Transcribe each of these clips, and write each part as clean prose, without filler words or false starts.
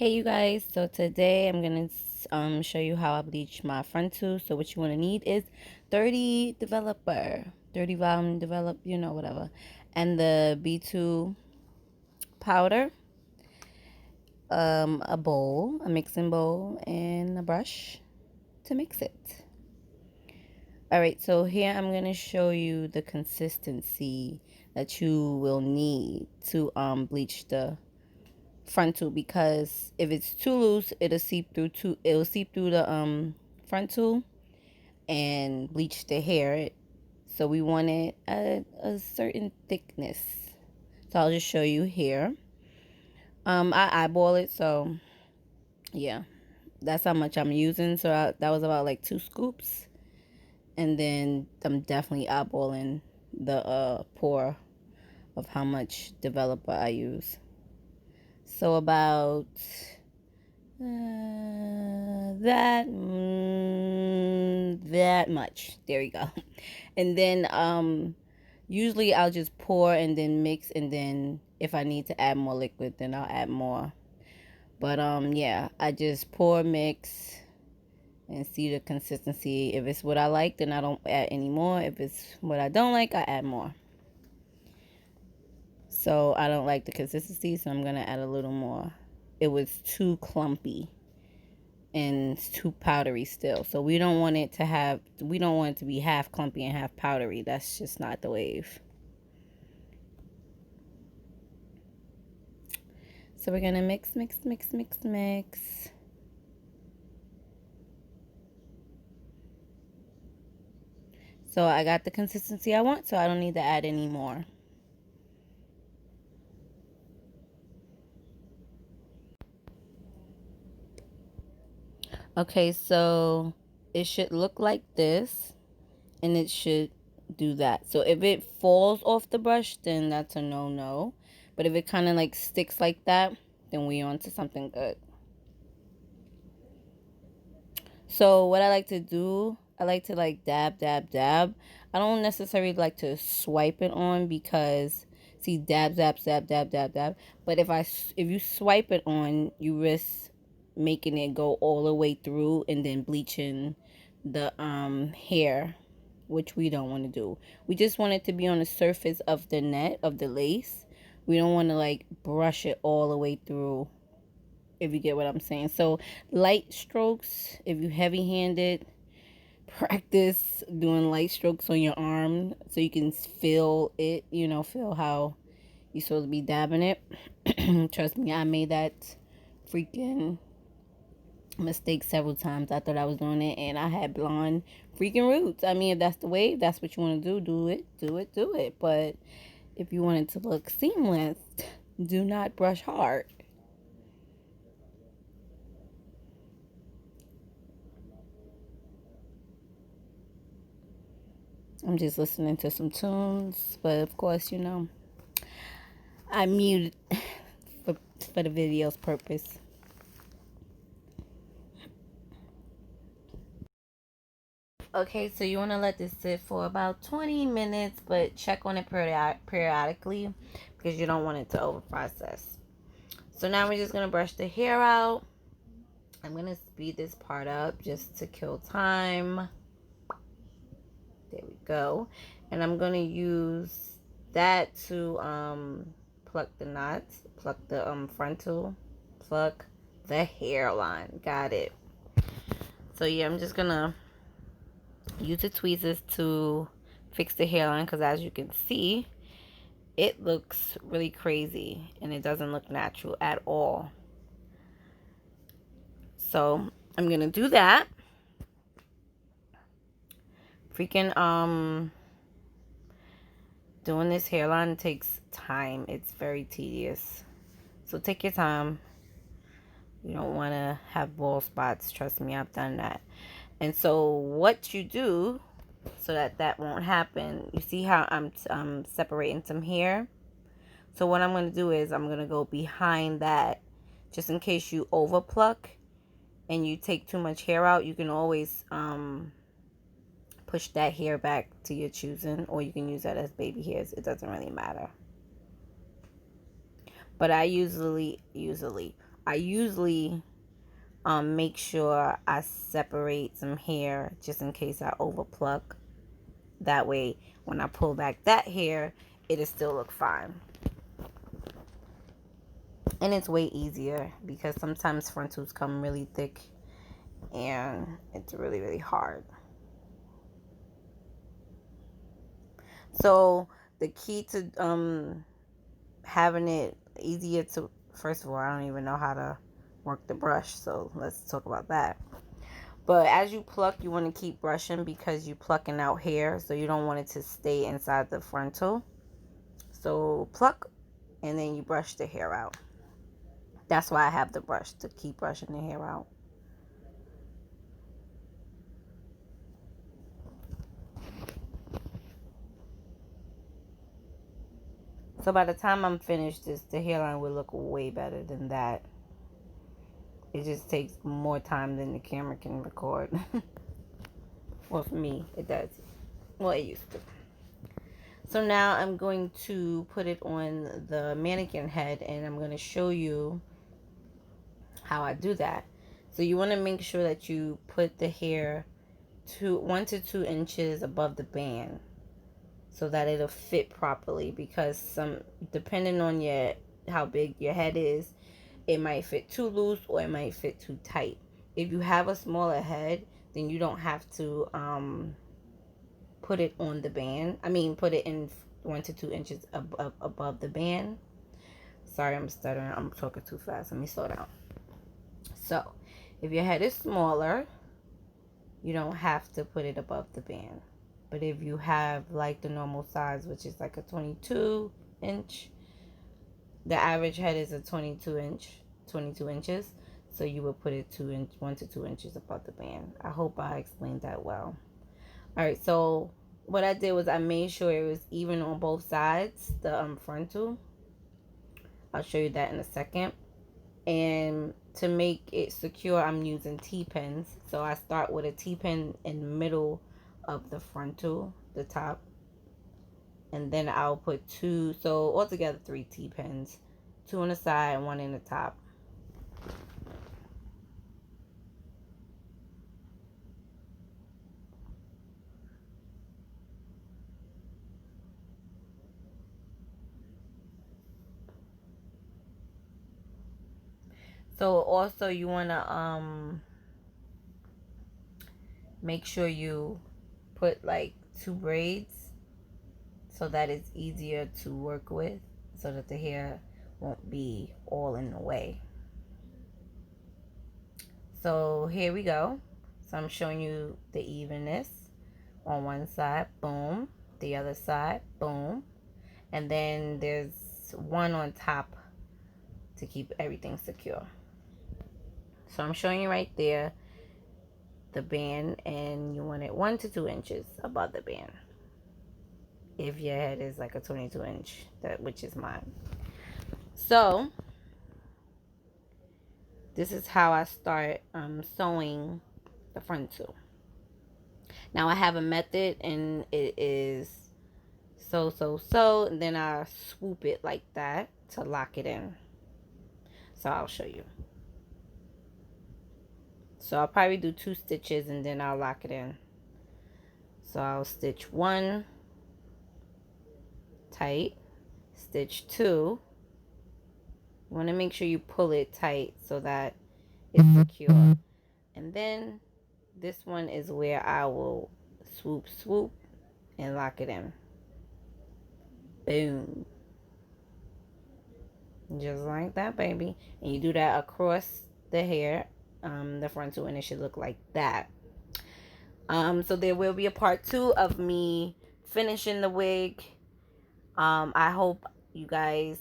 Hey you guys, so today I'm gonna show you how I bleach my frontal. So what you want to need is 30 developer, 30 volume develop, whatever, and the B2 powder, a bowl, a mixing bowl, and a brush to mix it. Alright, so here I'm gonna show you the consistency that you will need to bleach the frontal, because if it's too loose it'll seep through the frontal and bleach the hair. So we want it at a certain thickness. So I'll just show you here. I eyeball it, so yeah, that's how much I'm using. So that was about like 2 scoops, and then I'm definitely eyeballing the pour of how much developer I use. So about that much. There you go. And then usually I'll just pour and then mix, and then if I need to add more liquid, then I'll add more. But yeah, I just pour, mix, and see the consistency. If it's what I like, then I don't add any more. If it's what I don't like, I add more. So I don't like the consistency, so I'm gonna add a little more. It was too clumpy and it's too powdery still. So we don't want it to be half clumpy and half powdery. That's just not the wave. So we're gonna mix, mix, mix, mix, mix. So I got the consistency I want, so I don't need to add any more. Okay, so it should look like this, and it should do that. So if it falls off the brush, then that's a no-no. But if it kind of like sticks like that, then we on to something good. So what I like to do, I like to like dab, dab, dab. I don't necessarily like to swipe it on, because see, dab, dab, dab, dab, dab, dab. But if you swipe it on, you risk making it go all the way through and then bleaching the hair, which we don't want to do. We just want it to be on the surface of the net of the lace. We don't want to like brush it all the way through, if you get what I'm saying. So light strokes, if you heavy handed, practice doing light strokes on your arm so you can feel it, feel how you're supposed to be dabbing it. Trust me, I made that freaking mistake several times. I thought I was doing it, and I had blonde freaking roots. I mean, if that's the way, if that's what you want to do it, do it, do it. But if you want it to look seamless, do not brush hard. I'm just listening to some tunes, but of course, I muted for the video's purpose. Okay, so you want to let this sit for about 20 minutes, but check on it periodically, because you don't want it to over process. So now we're just going to brush the hair out. I'm going to speed this part up just to kill time. There we go. And I'm going to use that to pluck the knots, pluck the frontal, pluck the hairline. Got it. So yeah, I'm just going to use the tweezers to fix the hairline, because as you can see, it looks really crazy and it doesn't look natural at all. So I'm gonna do that. Freaking doing this hairline takes time. It's very tedious, so take your time. You don't want to have bald spots. Trust me, I've done that. And so what you do so that that won't happen, you see how I'm separating some hair? So what I'm going to do is I'm going to go behind that, just in case you over pluck and you take too much hair out. You can always push that hair back to your choosing, or you can use that as baby hairs. It doesn't really matter. But I usually I usually make sure I separate some hair just in case I over pluck. That way when I pull back that hair, it'll still look fine. And it's way easier because sometimes frontals come really thick and it's really, really hard. So the key to having it easier to, first of all, I don't even know how to work the brush, so let's talk about that. But as you pluck, you want to keep brushing because you're plucking out hair, so you don't want it to stay inside the frontal. So pluck and then you brush the hair out. That's why I have the brush, to keep brushing the hair out. So by the time I'm finished, the hairline will look way better than that. It just takes more time than the camera can record. Well, for me, it does. Well, it used to. So now I'm going to put it on the mannequin head, and I'm going to show you how I do that. So you want to make sure that you put the hair 1 to 2 inches above the band so that it'll fit properly, because depending on how big your head is, it might fit too loose or it might fit too tight. If you have a smaller head, then you don't have to put it on the band. I mean, put it in 1 to 2 inches above the band. Sorry, I'm stuttering. I'm talking too fast. Let me slow down. So, if your head is smaller, you don't have to put it above the band. But if you have like the normal size, which is like a 22 inch, the average head is a 22 inches. So you would put it 1 to 2 inches above the band. I hope I explained that well. All right, so what I did was I made sure it was even on both sides, the frontal. I'll show you that in a second. And to make it secure, I'm using T-pins. So I start with a T-pin in the middle of the frontal, the top. And then I'll put 2, so altogether 3 T-pins. 2 on the side and 1 in the top. So also you want to make sure you put like 2 braids so that it's easier to work with, so that the hair won't be all in the way. So here we go. So I'm showing you the evenness on one side, boom, the other side, boom, and then there's one on top to keep everything secure. So I'm showing you right there the band, and you want it 1 to 2 inches above the band if your head is like a 22 inch, which is mine. So this is how I start sewing the frontal. Now I have a method, and it is sew, and then I swoop it like that to lock it in. So I'll show you. So I'll probably do 2 stitches and then I'll lock it in. So I'll stitch 1 tight, stitch 2. You want to make sure you pull it tight so that it's secure. And then this one is where I will swoop and lock it in. Boom. Just like that, baby. And you do that across the hair, the frontal, and it should look like that. So there will be a part 2 of me finishing the wig. I hope you guys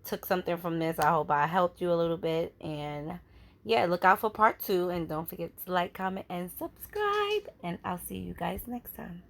took something from this. I hope I helped you a little bit. And yeah, look out for part 2. And don't forget to like, comment, and subscribe. And I'll see you guys next time.